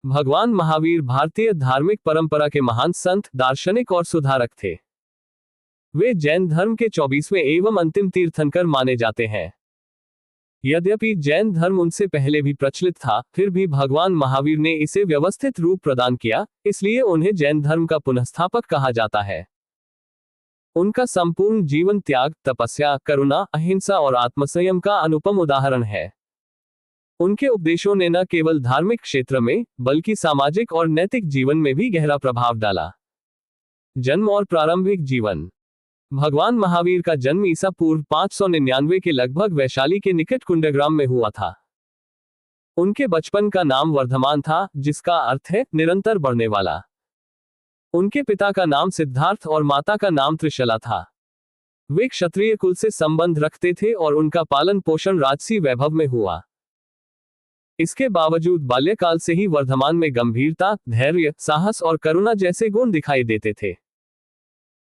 भगवान महावीर भारतीय धार्मिक परंपरा के महान संत, दार्शनिक और सुधारक थे। वे जैन धर्म के 24वें एवं अंतिम तीर्थंकर माने जाते हैं। यद्यपि जैन धर्म उनसे पहले भी प्रचलित था, फिर भी भगवान महावीर ने इसे व्यवस्थित रूप प्रदान किया, इसलिए उन्हें जैन धर्म का पुनःस्थापक कहा जाता है। उनका संपूर्ण जीवन त्याग, तपस्या, करुणा, अहिंसा और आत्मसंयम का अनुपम उदाहरण है। उनके उपदेशों ने न केवल धार्मिक क्षेत्र में, बल्कि सामाजिक और नैतिक जीवन में भी गहरा प्रभाव डाला। जन्म और प्रारंभिक जीवन। भगवान महावीर का जन्म ईसा पूर्व 599 के लगभग वैशाली के निकट कुंडग्राम में हुआ था। उनके बचपन का नाम वर्धमान था, जिसका अर्थ है निरंतर बढ़ने वाला। उनके पिता का नाम सिद्धार्थ और माता का नाम त्रिशला था। वे क्षत्रिय कुल से संबंध रखते थे और उनका पालन पोषण राजसी वैभव में हुआ। इसके बावजूद बाल्यकाल से ही वर्धमान में गंभीरता, धैर्य, साहस और करुणा जैसे गुण दिखाई देते थे।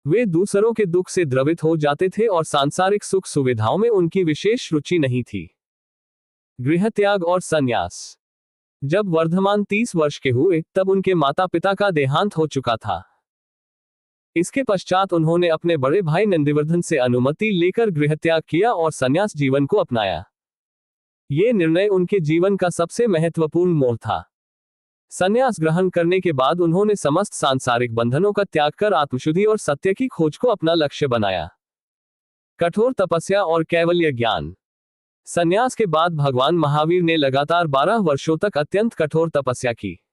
वे दूसरों के दुख से द्रवित हो जाते थे और सांसारिक सुख सुविधाओं में उनकी विशेष रुचि नहीं थी। गृहत्याग और संन्यास। जब वर्धमान 30 वर्ष के हुए, तब उनके माता पिता का देहांत हो चुका था। इसके पश्चात उन्होंने अपने बड़े भाई नंदिवर्धन से अनुमति लेकर गृहत्याग किया और संन्यास जीवन को अपनाया। ये निर्णय उनके जीवन का सबसे महत्वपूर्ण मोड़ था। संन्यास ग्रहण करने के बाद उन्होंने समस्त सांसारिक बंधनों का त्याग कर आत्मशुद्धि और सत्य की खोज को अपना लक्ष्य बनाया। कठोर तपस्या और कैवल्य ज्ञान। संन्यास के बाद भगवान महावीर ने लगातार 12 वर्षों तक अत्यंत कठोर तपस्या की।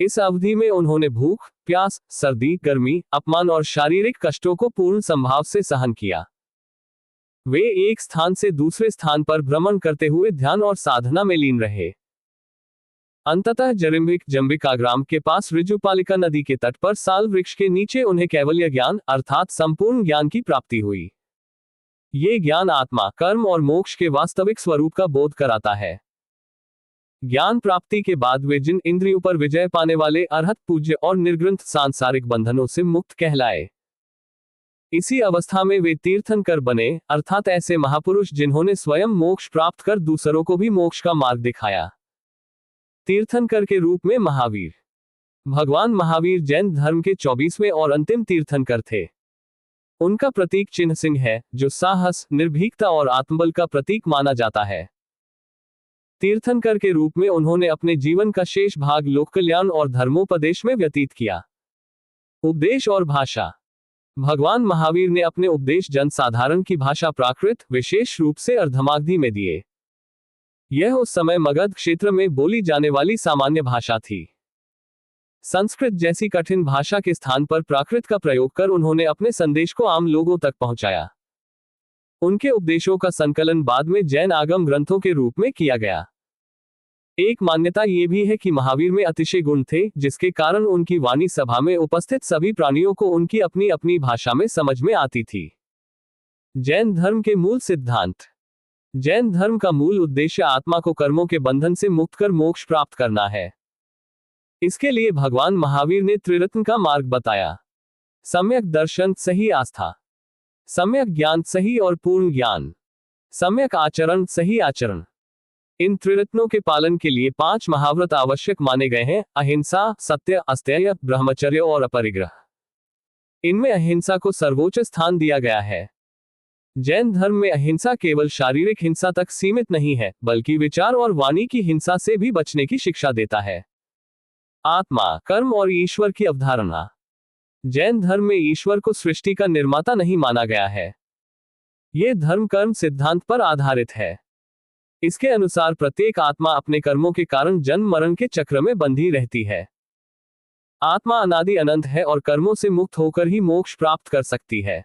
इस अवधि में उन्होंने भूख, प्यास, सर्दी, गर्मी, अपमान और शारीरिक कष्टों को पूर्ण संभाव से सहन किया। वे एक स्थान से दूसरे स्थान पर भ्रमण करते हुए ध्यान और साधना में लीन रहे। अंततः जंबिका ग्राम के पास ऋजुपालिका नदी के तट पर साल वृक्ष के नीचे उन्हें कैवल्य ज्ञान अर्थात संपूर्ण ज्ञान की प्राप्ति हुई। ये ज्ञान आत्मा, कर्म और मोक्ष के वास्तविक स्वरूप का बोध कराता है। ज्ञान प्राप्ति के बाद वे जिन इंद्रियों पर विजय पाने वाले अरहत, पूज्य और निर्ग्रंथ सांसारिक बंधनों से मुक्त कहलाए। इसी अवस्था में वे तीर्थंकर बने, अर्थात ऐसे महापुरुष जिन्होंने स्वयं मोक्ष प्राप्त कर दूसरों को भी मोक्ष का मार्ग दिखाया। तीर्थंकर के रूप में महावीर। भगवान महावीर जैन धर्म के 24वें और अंतिम तीर्थंकर थे। उनका प्रतीक चिन्ह सिंह है, जो साहस, निर्भीकता और आत्मबल का प्रतीक माना जाता है। तीर्थंकर के रूप में उन्होंने अपने जीवन का शेष भाग लोक कल्याण और धर्मोपदेश में व्यतीत किया। उपदेश और भाषा। भगवान महावीर ने अपने उपदेश जनसाधारण की भाषा प्राकृत, विशेष रूप से अर्धमागधी में दिए। यह उस समय मगध क्षेत्र में बोली जाने वाली सामान्य भाषा थी। संस्कृत जैसी कठिन भाषा के स्थान पर प्राकृत का प्रयोग कर उन्होंने अपने संदेश को आम लोगों तक पहुंचाया। उनके उपदेशों का संकलन बाद में जैन आगम ग्रंथों के रूप में किया गया। एक मान्यता ये भी है कि महावीर में अतिशय गुण थे, जिसके कारण उनकी वाणी सभा में उपस्थित सभी प्राणियों को उनकी अपनी अपनी भाषा में समझ में आती थी। जैन धर्म के मूल सिद्धांत। जैन धर्म का मूल उद्देश्य आत्मा को कर्मों के बंधन से मुक्त कर मोक्ष प्राप्त करना है। इसके लिए भगवान महावीर ने त्रिरत्न का मार्ग बताया। सम्यक दर्शन, सही आस्था। सम्यक ज्ञान, सही और पूर्ण ज्ञान। सम्यक आचरण, सही आचरण। इन त्रिरत्नों के पालन के लिए 5 महाव्रत आवश्यक माने गए हैं: अहिंसा, सत्य, अस्तेय, ब्रह्मचर्य और अपरिग्रह। इनमें अहिंसा को सर्वोच्च स्थान दिया गया है। जैन धर्म में अहिंसा केवल शारीरिक हिंसा तक सीमित नहीं है, बल्कि विचार और वाणी की हिंसा से भी बचने की शिक्षा देता है। आत्मा, कर्म और ईश्वर की अवधारणा। जैन धर्म में ईश्वर को सृष्टि का निर्माता नहीं माना गया है। यह धर्म कर्म सिद्धांत पर आधारित है। इसके अनुसार प्रत्येक आत्मा अपने कर्मों के कारण जन्म मरण के चक्र में बंधी रहती है। आत्मा अनादि अनंत है और कर्मों से मुक्त होकर ही मोक्ष प्राप्त कर सकती है।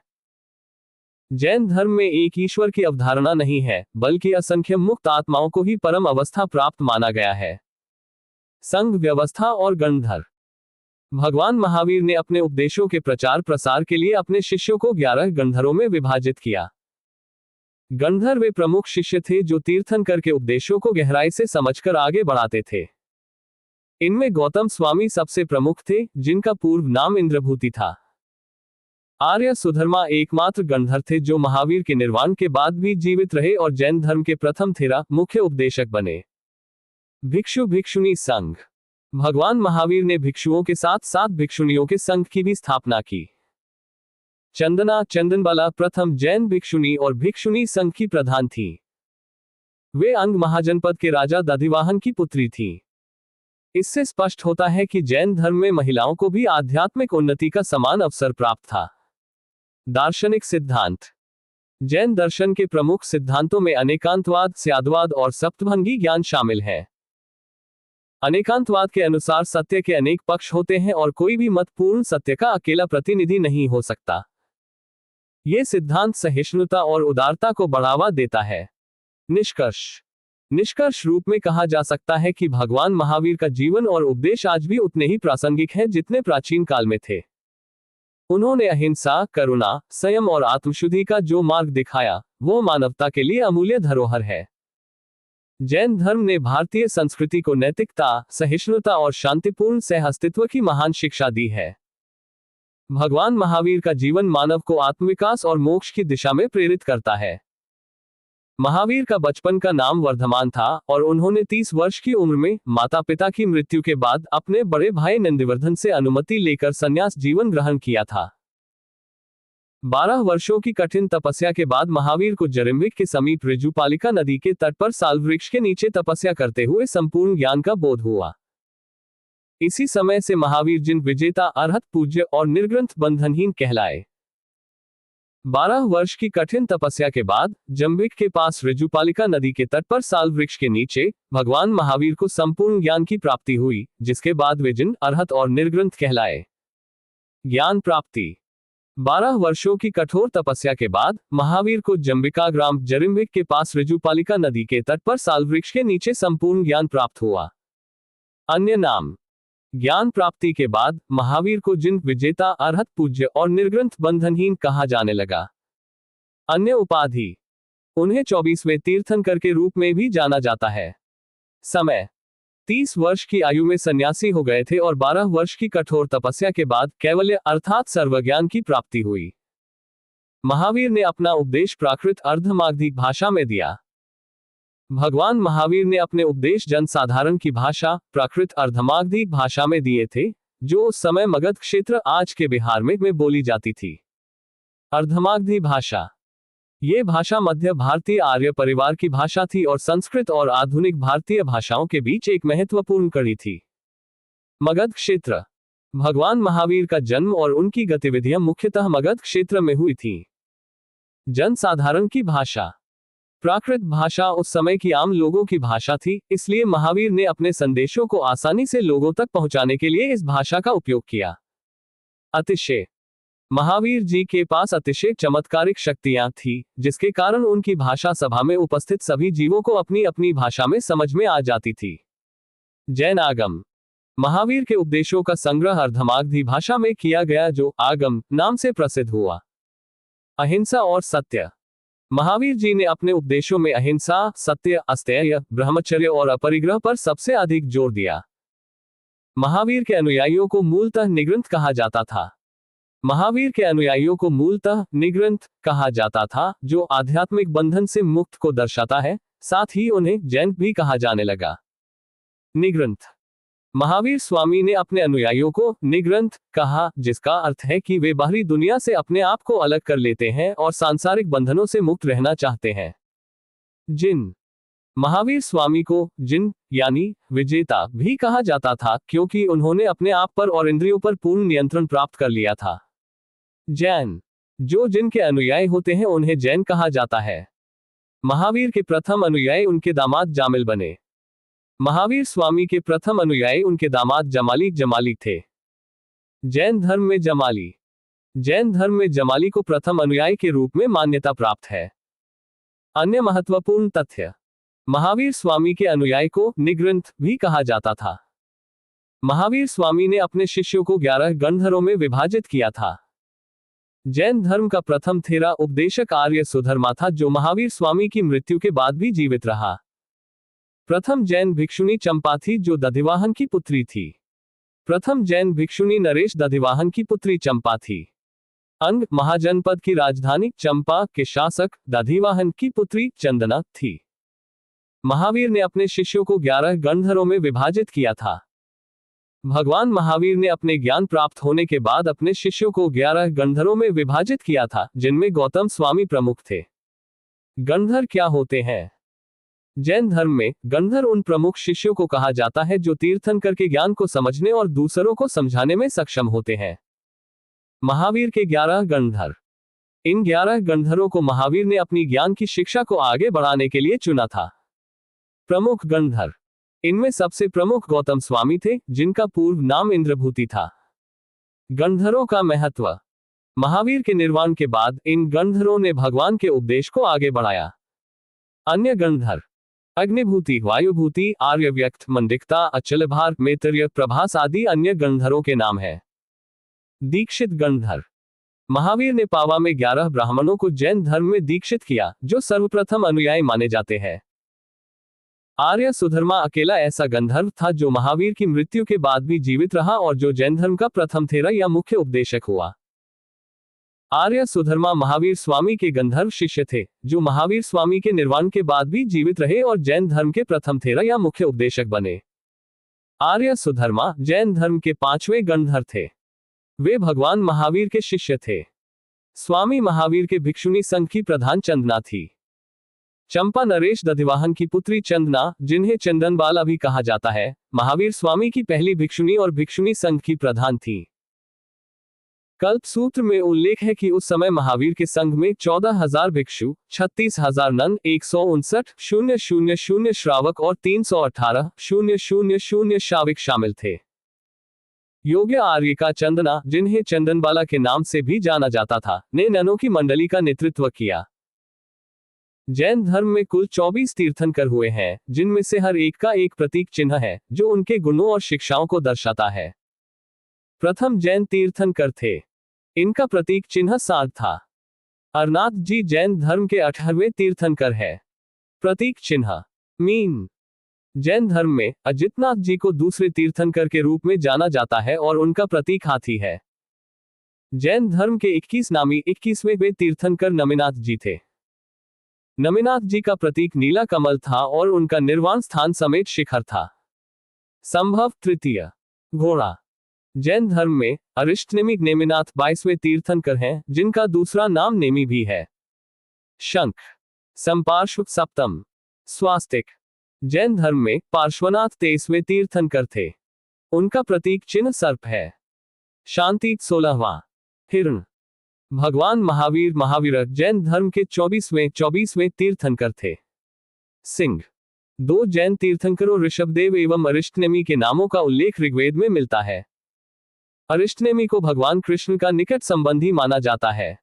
जैन धर्म में एक ईश्वर की अवधारणा नहीं है, बल्कि असंख्य मुक्त आत्माओं को ही परम अवस्था प्राप्त माना गया है। संघ व्यवस्था और गणधर। भगवान महावीर ने अपने उपदेशों के प्रचार प्रसार के लिए अपने शिष्यों को 11 गणधरों में विभाजित किया। गणधर वे प्रमुख शिष्य थे जो तीर्थंकर के उपदेशों को गहराई से समझकर आगे बढ़ाते थे। इनमें गौतम स्वामी सबसे प्रमुख थे, जिनका पूर्व नाम इंद्रभूति था। आर्य सुधर्मा एकमात्र गणधर थे जो महावीर के निर्वाण के बाद भी जीवित रहे और जैन धर्म के प्रथम थेरा मुख्य उपदेशक बने। भिक्षु भिक्षुणी संघ। भगवान महावीर ने भिक्षुओं के साथ साथ भिक्षुणियों के संघ की भी स्थापना की। चंदना चंदनबाला प्रथम जैन भिक्षुणी और भिक्षुणी संघ की प्रधान थी। वे अंग महाजनपद के राजा दधिवाहन की पुत्री थी। इससे स्पष्ट होता है कि जैन धर्म में महिलाओं को भी आध्यात्मिक उन्नति का समान अवसर प्राप्त था। दार्शनिक सिद्धांत। जैन दर्शन के प्रमुख सिद्धांतों में अनेकांतवाद, स्याद्वाद और सप्तभंगी ज्ञान शामिल है। अनेकांतवाद के अनुसार सत्य के अनेक पक्ष होते हैं और कोई भी मत पूर्ण सत्य का अकेला प्रतिनिधि नहीं हो सकता। यह सिद्धांत सहिष्णुता और उदारता को बढ़ावा देता है। निष्कर्ष रूप में कहा जा सकता है कि भगवान महावीर का जीवन और उपदेश आज भी उतने ही प्रासंगिक हैं जितने प्राचीन काल में थे। उन्होंने अहिंसा, करुणा, संयम और आत्मशुद्धि का जो मार्ग दिखाया, वो मानवता के लिए अमूल्य धरोहर है। जैन धर्म ने भारतीय संस्कृति को नैतिकता, सहिष्णुता और शांतिपूर्ण सहअस्तित्व की महान शिक्षा दी है। भगवान महावीर का जीवन मानव को आत्मविकास और मोक्ष की दिशा में प्रेरित करता है। महावीर का बचपन का नाम वर्धमान था और उन्होंने 30 वर्ष की उम्र में माता पिता की मृत्यु के बाद अपने बड़े भाई नंदिवर्धन से अनुमति लेकर संन्यास जीवन ग्रहण किया था। 12 वर्षों की कठिन तपस्या के बाद महावीर को जरिम्बिक के समीप ऋजुपालिका नदी के तट पर साल वृक्ष के नीचे तपस्या करते हुए संपूर्ण ज्ञान का बोध हुआ। इसी समय से महावीर जिन विजेता, अरहत, पूज्य और निर्ग्रंथ बंधनहीन कहलाए। 12 वर्ष की कठिन तपस्या के बाद जंबिक के पास ऋजुपालिका नदी के तट पर साल वृक्ष के नीचे भगवान महावीर को संपूर्ण ज्ञान की प्राप्ति हुई, जिसके बाद वे जिन, अरहत और निर्ग्रंथ कहलाए। ज्ञान प्राप्ति। 12 वर्षों की कठोर तपस्या के बाद महावीर को जंबिका ग्राम जरिम्बिक के पास ऋजुपालिका नदी के तट पर साल वृक्ष के नीचे संपूर्ण ज्ञान प्राप्त हुआ। अन्य नाम। ज्ञान प्राप्ति के बाद महावीर को जिन, विजेता, अरहत, पूज्य और निर्ग्रंथ बंधनहीन कहा जाने लगा। अन्य उपाधि। उन्हें 24वें तीर्थंकर के रूप में भी जाना जाता है। समय। 30 वर्ष की आयु में सन्यासी हो गए थे और 12 वर्ष की कठोर तपस्या के बाद कैवल्य अर्थात सर्वज्ञान की प्राप्ति हुई। महावीर ने अपना उपदेश प्राकृत अर्धमागधिक भाषा में दिया। भगवान महावीर ने अपने उपदेश जनसाधारण की भाषा, प्राकृत अर्धमागधिक भाषा में दिए थे, जो उस समय मगध क्षेत्र, आज के बिहार में बोली जाती थी। अर्धमागधी भाषा। ये भाषा मध्य भारतीय आर्य परिवार की भाषा थी और संस्कृत और आधुनिक भारतीय भाषाओं के बीच एक महत्वपूर्ण कड़ी थी। मगध क्षेत्र। भगवान महावीर का जन्म और उनकी गतिविधियां मुख्यतः मगध क्षेत्र में हुई थी। जनसाधारण की भाषा। प्राकृत भाषा उस समय की आम लोगों की भाषा थी, इसलिए महावीर ने अपने संदेशों को आसानी से लोगों तक पहुंचाने के लिए इस भाषा का उपयोग किया। अतिशय। महावीर जी के पास अतिशय चमत्कारिक शक्तियां थी, जिसके कारण उनकी भाषा सभा में उपस्थित सभी जीवों को अपनी अपनी भाषा में समझ में आ जाती थी। जैन आगम। महावीर के उपदेशों का संग्रह अर्धमागधी भाषा में किया गया, जो आगम नाम से प्रसिद्ध हुआ। अहिंसा और सत्य। महावीर जी ने अपने उपदेशों में अहिंसा, सत्य, अस्तेय, ब्रह्मचर्य और अपरिग्रह पर सबसे अधिक जोर दिया। महावीर के अनुयायियों को मूलतः निग्रंथ कहा जाता था। महावीर के अनुयायियों को मूलतः निग्रंथ कहा जाता था, जो आध्यात्मिक बंधन से मुक्त को दर्शाता है। साथ ही उन्हें जैन भी कहा जाने लगा। निग्रंथ। महावीर स्वामी ने अपने अनुयायियों को निग्रंथ कहा, जिसका अर्थ है कि वे बाहरी दुनिया से अपने आप को अलग कर लेते हैं और सांसारिक बंधनों से मुक्त रहना चाहते हैं। जिन। महावीर स्वामी को जिन यानी विजेता भी कहा जाता था, क्योंकि उन्होंने अपने आप पर और इंद्रियों पर पूर्ण नियंत्रण प्राप्त कर लिया था। जैन। जो जिन के अनुयायी होते हैं उन्हें जैन कहा जाता है। महावीर के प्रथम अनुयायी उनके दामाद जामिल बने। महावीर स्वामी के प्रथम अनुयायी उनके दामाद जमाली थे। जैन धर्म में जमाली। जैन धर्म में जमाली को प्रथम अनुयायी के रूप में मान्यता प्राप्त है। अन्य महत्वपूर्ण तथ्य। महावीर स्वामी के अनुयायी को निग्रंथ भी कहा जाता था। महावीर स्वामी ने अपने शिष्यों को 11 गणधरों में विभाजित किया था। जैन धर्म का प्रथम थेरा उपदेशक आर्य सुधर्मा था, जो महावीर स्वामी की मृत्यु के बाद भी जीवित रहा। प्रथम जैन भिक्षुणी चंपा थी, जो दधिवाहन की पुत्री थी। प्रथम जैन भिक्षुणी नरेश दधिवाहन की पुत्री चंपा थी। अंग महाजनपद की राजधानी चंपा के शासक दधिवाहन की पुत्री चंदना थी। महावीर ने अपने शिष्यों को 11 गणधरों में विभाजित किया था। भगवान महावीर ने अपने ज्ञान प्राप्त होने के बाद अपने शिष्यों को 11 गणधरों में विभाजित किया था, जिनमें गौतम स्वामी प्रमुख थे। गणधर क्या होते हैं? जैन धर्म में गणधर उन प्रमुख शिष्यों को कहा जाता है जो तीर्थंकर के ज्ञान को समझने और दूसरों को समझाने में सक्षम होते हैं। महावीर के 11 गणधर। इन 11 गणधरों को महावीर ने अपनी ज्ञान की शिक्षा को आगे बढ़ाने के लिए चुना था। प्रमुख गणधर। इनमें सबसे प्रमुख गौतम स्वामी थे, जिनका पूर्व नाम इंद्रभूति था। गणधरों का महत्व। महावीर के निर्वाण के बाद इन गणधरों ने भगवान के उपदेश को आगे बढ़ाया। अन्य गणधर। अग्निभूति, वायुभूति, आर्यव्यक्त, मंडिकता, अचलभार, मैत्रेय, प्रभास आदि अन्य गणधरों के नाम हैं। दीक्षित गणधर। महावीर ने पावा में 11 ब्राह्मणों को जैन धर्म में दीक्षित किया, जो सर्वप्रथम अनुयायी माने जाते हैं। आर्य सुधर्मा अकेला ऐसा गंधर्व था जो महावीर की मृत्यु के बाद भी जीवित रहा और जो जैन धर्म का प्रथम थेरा या मुख्य उपदेशक हुआ। आर्य सुधर्मा महावीर स्वामी के गंधर्व शिष्य थे, जो महावीर स्वामी के निर्वाण के बाद भी जीवित रहे और जैन धर्म के प्रथम थेरा या मुख्य उपदेशक बने। आर्य सुधर्मा जैन धर्म के 5वें गणधर थे। वे भगवान महावीर के शिष्य थे। स्वामी महावीर के भिक्षुणी संघ की प्रधान चंदना थी। चंपा नरेश दधिवाहन की पुत्री चंदना, जिन्हें चंदनबाला भी कहा जाता है, महावीर स्वामी की पहली भिक्षुणी और भिक्षुणी संघ की प्रधान थी। कल्प सूत्र में उल्लेख है कि उस समय महावीर के संघ में 14,000 भिक्षु, 36,000 नन, 159,000 श्रावक और 318,000 शाविक शामिल थे। योग्य आर्य का चंदना, जिन्हें चंदनबाला के नाम से भी जाना जाता था, ने ननों की मंडली का नेतृत्व किया। जैन धर्म में कुल 24 तीर्थंकर हुए हैं, जिनमें से हर एक का एक प्रतीक चिन्ह है, जो उनके गुणों और शिक्षाओं को दर्शाता है। प्रथम जैन तीर्थंकर थे। इनका प्रतीक चिन्ह सांड था। अरनाथ जी जैन धर्म के 18वें तीर्थंकर है। प्रतीक चिन्ह मीन। जैन धर्म में अजितनाथ जी को दूसरे तीर्थंकर के रूप में जाना जाता है और उनका प्रतीक हाथी है। जैन धर्म के 21 नामी 21वें तीर्थंकर नमिनाथ जी थे। नमिनाथ जी का प्रतीक नीला कमल था और उनका निर्वाण स्थान समेत शिखर था। संभव तृतीय घोड़ा। जैन धर्म में अरिष्टनेमी नेमिनाथ 22वें तीर्थंकर हैं, जिनका दूसरा नाम नेमी भी है। शंख। संपार्श्व सप्तम। स्वास्तिक। जैन धर्म में पार्श्वनाथ 23वें तीर्थंकर थे। उनका प्रतीक चिन्ह सर्प है। शांति 16वां। हिरण। भगवान महावीर महावीर जैन धर्म के 24वें तीर्थंकर थे। सिंह। 2 जैन तीर्थंकरों ऋषभदेव एवं अरिष्टनेमी के नामों का उल्लेख ऋग्वेद में मिलता है। अरिष्टनेमी को भगवान कृष्ण का निकट संबंधी माना जाता है।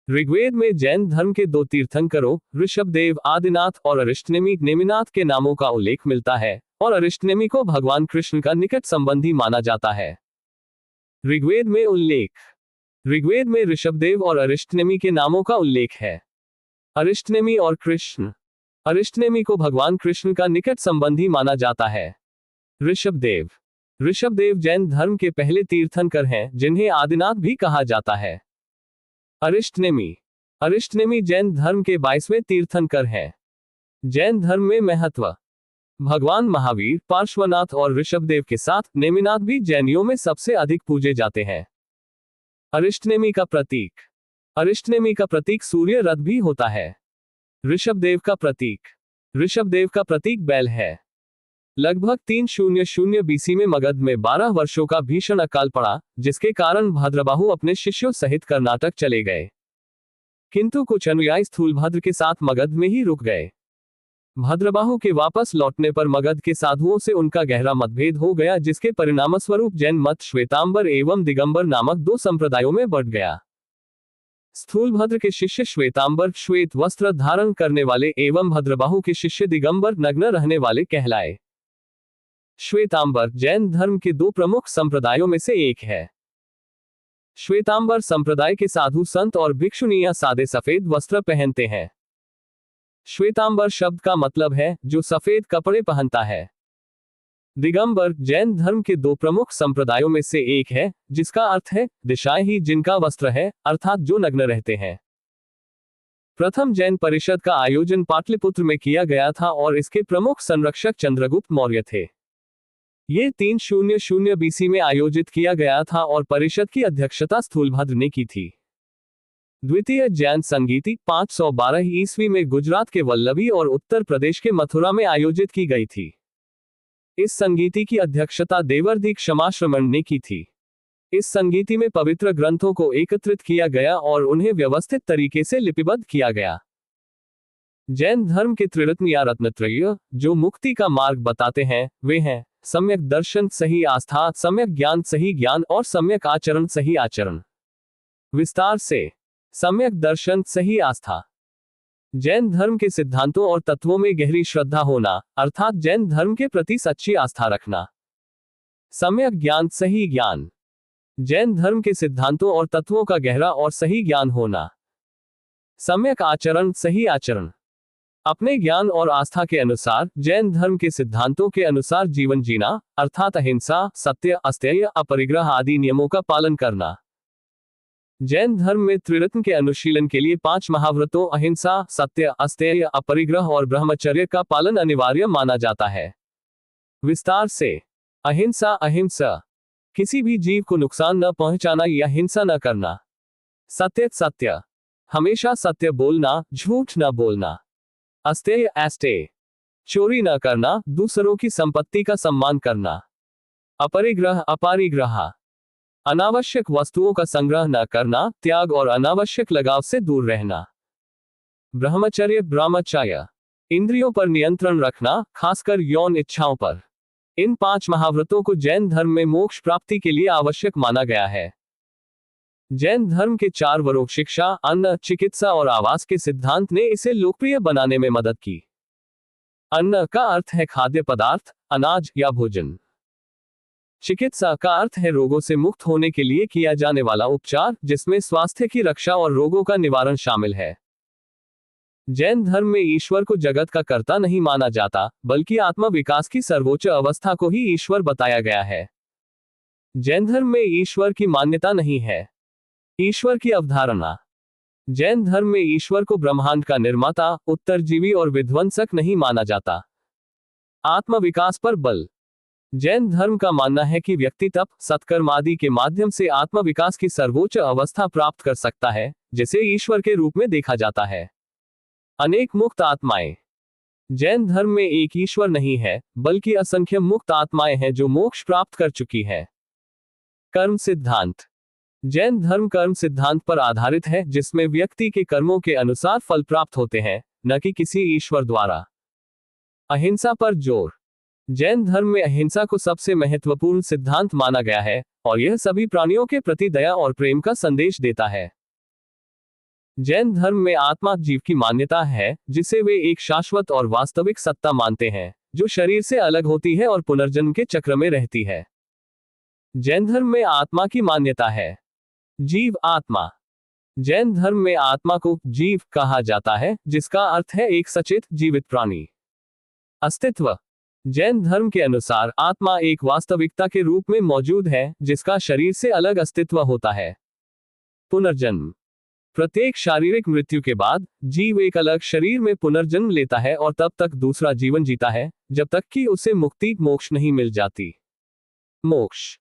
ऋग्वेद में जैन धर्म के 2 तीर्थंकरों ऋषभदेव आदिनाथ और अरिष्टनेमी नेमिनाथ के नामों का उल्लेख मिलता है, और अरिष्टनेमी को भगवान कृष्ण का निकट संबंधी माना जाता है। ऋग्वेद में उल्लेख। ऋग्वेद में ऋषभदेव और अरिष्टनेमी के नामों का उल्लेख है। अरिष्टनेमी और कृष्ण। अरिष्टनेमी को भगवान कृष्ण का निकट संबंधी माना जाता है। ऋषभदेव। ऋषभदेव जैन धर्म के पहले तीर्थंकर हैं, जिन्हें आदिनाथ भी कहा जाता है। अरिष्टनेमी। अरिष्टनेमी जैन धर्म के 22वें तीर्थंकर हैं। जैन धर्म में महत्व। भगवान महावीर, पार्श्वनाथ और ऋषभदेव के साथ नेमिनाथ भी जैनियों में सबसे अधिक पूजे जाते हैं। अरिष्टनेमी का प्रतीक। अरिष्टनेमी का प्रतीक सूर्य रथ भी होता है। ऋषभदेव का प्रतीक बैल है। लगभग 300 बीसी में मगध में 12 वर्षों का भीषण अकाल पड़ा, जिसके कारण भद्रबाहु अपने शिष्यों सहित कर्नाटक चले गए। किंतु कुछ अनुयायी स्थूलभद्र के साथ मगध में ही रुक गए। भद्रबाहु के वापस लौटने पर मगध के साधुओं से उनका गहरा मतभेद हो गया, जिसके परिणामस्वरूप जैन मत श्वेतांबर एवं दिगंबर नामक 2 संप्रदायों में बढ़ गया। स्थूलभद्र के शिष्य श्वेतांबर श्वेत वस्त्र धारण करने वाले एवं भद्रबाहु के शिष्य दिगंबर नग्न रहने वाले कहलाए। श्वेतांबर जैन धर्म के 2 प्रमुख संप्रदायों में से एक है। श्वेतांबर संप्रदाय के साधु संत और भिक्षुनियां सादे सफेद वस्त्र पहनते हैं। श्वेतांबर शब्द का मतलब है जो सफेद कपड़े पहनता है। दिगंबर जैन धर्म के 2 प्रमुख संप्रदायों में से एक है, जिसका अर्थ है दिशाएं ही जिनका वस्त्र है, अर्थात जो नग्न रहते हैं। प्रथम जैन परिषद का आयोजन पाटलिपुत्र में किया गया था और इसके प्रमुख संरक्षक चंद्रगुप्त मौर्य थे। ये 300 BC में आयोजित किया गया था और परिषद की अध्यक्षता स्थूलभद्र ने की थी। द्वितीय जैन संगीति 512 ईस्वी में गुजरात के वल्लभी और उत्तर प्रदेश के मथुरा में आयोजित की गई थी। इस संगीति की अध्यक्षता देवर्धि क्षमाश्रमण ने की थी। इस संगीति में पवित्र ग्रंथों को एकत्रित किया गया और उन्हें व्यवस्थित तरीके से लिपिबद्ध किया गया। जैन धर्म के त्रिरत्न या रत्नत्रय जो मुक्ति का मार्ग बताते हैं वे हैं सम्यक दर्शन सही आस्था, सम्यक ज्ञान सही ज्ञान और सम्यक आचरण सही आचरण। विस्तार से सम्यक दर्शन सही आस्था। जैन धर्म के सिद्धांतों और तत्वों में गहरी श्रद्धा होना, अर्थात जैन धर्म के प्रति सच्ची आस्था रखना। सम्यक ज्ञान सही ज्ञान। जैन धर्म के सिद्धांतों और तत्वों का गहरा और सही ज्ञान होना। सम्यक आचरण सही आचरण। अपने ज्ञान और आस्था के अनुसार जैन धर्म के सिद्धांतों के अनुसार जीवन जीना, अर्थात अहिंसा, सत्य, अस्तेय, अपरिग्रह आदि नियमों का पालन करना। जैन धर्म में त्रिरत्न के अनुशीलन के लिए 5 महाव्रतों अहिंसा, सत्य, अस्तेय, अपरिग्रह और ब्रह्मचर्य का पालन अनिवार्य माना जाता है। विस्तार से अहिंसा अहिंसा किसी भी जीव को नुकसान न पहुंचाना या हिंसा न करना। सत्य सत्य हमेशा सत्य बोलना, झूठ न बोलना। अस्तेय अस्तेय चोरी न करना, दूसरों की संपत्ति का सम्मान करना। अपरिग्रह अपरिग्रह अनावश्यक वस्तुओं का संग्रह न करना, त्याग और अनावश्यक लगाव से दूर रहना। ब्रह्मचर्य ब्रह्मचर्य इंद्रियों पर नियंत्रण रखना, खासकर यौन इच्छाओं पर। इन 5 महाव्रतों को जैन धर्म में मोक्ष प्राप्ति के लिए आवश्यक माना गया है। जैन धर्म के 4 वरों शिक्षा, अन्न, चिकित्सा और आवास के सिद्धांत ने इसे लोकप्रिय बनाने में मदद की। अन्न का अर्थ है खाद्य पदार्थ, अनाज या भोजन। चिकित्सा का अर्थ है रोगों से मुक्त होने के लिए किया जाने वाला उपचार, जिसमें स्वास्थ्य की रक्षा और रोगों का निवारण शामिल है। जैन धर्म में ईश्वर को जगत का कर्ता नहीं माना जाता, बल्कि आत्मा विकास की सर्वोच्च अवस्था को ही ईश्वर बताया गया है। जैन धर्म में ईश्वर की मान्यता नहीं है। ईश्वर की अवधारणा। जैन धर्म में ईश्वर को ब्रह्मांड का निर्माता, उत्तरजीवी और विध्वंसक नहीं माना जाता। आत्म विकास पर बल। जैन धर्म का मानना है कि व्यक्ति तप, सत्कर्म आदि के माध्यम से आत्म विकास की सर्वोच्च अवस्था प्राप्त कर सकता है, जिसे ईश्वर के रूप में देखा जाता है। अनेक मुक्त आत्माएं। जैन धर्म में एक ईश्वर नहीं है, बल्कि असंख्य मुक्त आत्माएं हैं जो मोक्ष प्राप्त कर चुकी हैं। कर्म सिद्धांत। जैन धर्म कर्म सिद्धांत पर आधारित है, जिसमें व्यक्ति के कर्मों के अनुसार फल प्राप्त होते हैं, न कि किसी ईश्वर द्वारा। अहिंसा पर जोर। जैन धर्म में अहिंसा को सबसे महत्वपूर्ण सिद्धांत माना गया है, और यह सभी प्राणियों के प्रति दया और प्रेम का संदेश देता है। जैन धर्म में आत्मा जीव की मान्यता है, जिसे वे एक शाश्वत और वास्तविक सत्ता मानते हैं, जो शरीर से अलग होती है और पुनर्जन्म के चक्र में रहती है। जैन धर्म में आत्मा की मान्यता है। जीव आत्मा। जैन धर्म में आत्मा को जीव कहा जाता है, जिसका अर्थ है एक सचेत जीवित प्राणी। अस्तित्व। जैन धर्म के अनुसार आत्मा एक वास्तविकता के रूप में मौजूद है, जिसका शरीर से अलग अस्तित्व होता है। पुनर्जन्म। प्रत्येक शारीरिक मृत्यु के बाद जीव एक अलग शरीर में पुनर्जन्म लेता है और तब तक दूसरा जीवन जीता है, जब तक कि उसे मुक्ति मोक्ष नहीं मिल जाती। मोक्ष।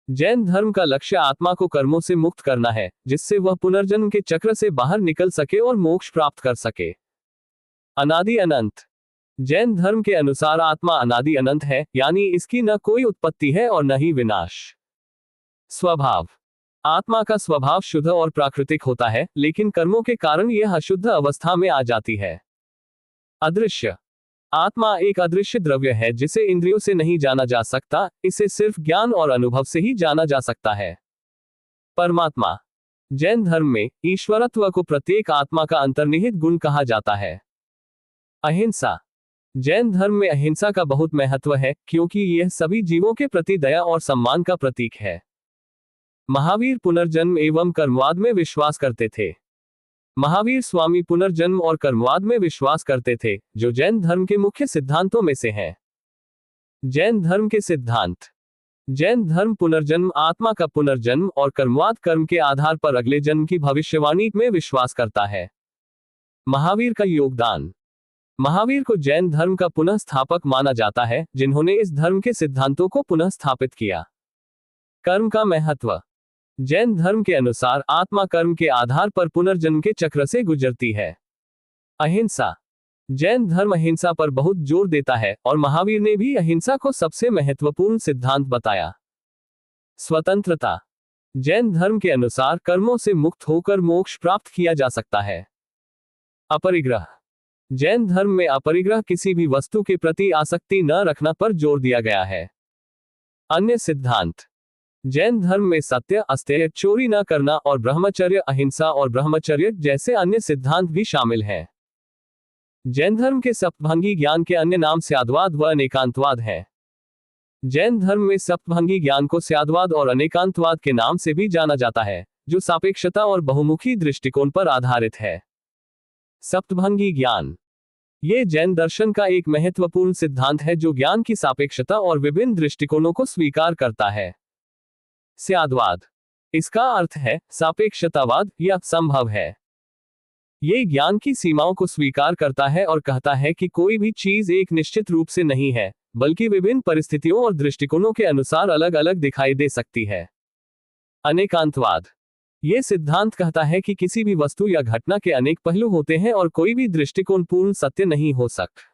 जैन धर्म का लक्ष्य आत्मा को कर्मों से मुक्त करना है, जिससे वह पुनर्जन्म के चक्र से बाहर निकल सके और मोक्ष प्राप्त कर सके। अनादि अनंत। जैन धर्म के अनुसार आत्मा अनादि अनंत है, यानी इसकी न कोई उत्पत्ति है और न ही विनाश। स्वभाव। आत्मा का स्वभाव शुद्ध और प्राकृतिक होता है, लेकिन कर्मों के कारण यह अशुद्ध अवस्था में आ जाती है। अदृश्य। आत्मा एक अदृश्य द्रव्य है, जिसे इंद्रियों से नहीं जाना जा सकता, इसे सिर्फ ज्ञान और अनुभव से ही जाना जा सकता है। परमात्मा। जैन धर्म में ईश्वरत्व को प्रत्येक आत्मा का अंतर्निहित गुण कहा जाता है। अहिंसा। जैन धर्म में अहिंसा का बहुत महत्व है, क्योंकि यह सभी जीवों के प्रति दया और सम्मान का प्रतीक है। महावीर पुनर्जन्म एवं कर्मवाद में विश्वास करते थे। महावीर स्वामी पुनर्जन्म और कर्मवाद में विश्वास करते थे, जो जैन धर्म के मुख्य सिद्धांतों में से हैं। जैन धर्म के सिद्धांत। जैन धर्म पुनर्जन्म, आत्मा का पुनर्जन्म और कर्मवाद कर्म के आधार पर अगले जन्म की भविष्यवाणी में विश्वास करता है। महावीर का योगदान। महावीर को जैन धर्म का पुनः स्थापक माना जाता है, जिन्होंने इस धर्म के सिद्धांतों को पुनः स्थापित किया। कर्म का महत्व। जैन धर्म के अनुसार आत्मा कर्म के आधार पर पुनर्जन्म के चक्र से गुजरती है। अहिंसा। जैन धर्म अहिंसा पर बहुत जोर देता है और महावीर ने भी अहिंसा को सबसे महत्वपूर्ण सिद्धांत बताया। स्वतंत्रता। जैन धर्म के अनुसार कर्मों से मुक्त होकर मोक्ष प्राप्त किया जा सकता है। अपरिग्रह। जैन धर्म में अपरिग्रह किसी भी वस्तु के प्रति आसक्ति न रखना पर जोर दिया गया है। अन्य सिद्धांत। जैन धर्म में सत्य, अस्तेय, चोरी न करना और ब्रह्मचर्य, अहिंसा और ब्रह्मचर्य जैसे अन्य सिद्धांत भी शामिल हैं। जैन धर्म के सप्तभंगी ज्ञान के अन्य नाम स्याद्वाद व अनेकांतवाद हैं। जैन धर्म में सप्तभंगी ज्ञान को स्याद्वाद और अनेकांतवाद के नाम से भी जाना जाता है, जो सापेक्षता और बहुमुखी दृष्टिकोण पर आधारित है। सप्तभंगी ज्ञान। ये जैन दर्शन का एक महत्वपूर्ण सिद्धांत है जो ज्ञान की सापेक्षता और विभिन्न दृष्टिकोणों को स्वीकार करता है। स्याद्वाद। इसका अर्थ है सापेक्षतावाद या संभव है। ये ज्ञान की सीमाओं को स्वीकार करता है और कहता है कि कोई भी चीज एक निश्चित रूप से नहीं है, बल्कि विभिन्न परिस्थितियों और दृष्टिकोणों के अनुसार अलग अलग दिखाई दे सकती है। अनेकांतवाद। ये सिद्धांत कहता है कि किसी भी वस्तु या घटना के अनेक पहलू होते हैं और कोई भी दृष्टिकोण पूर्ण सत्य नहीं हो सकता।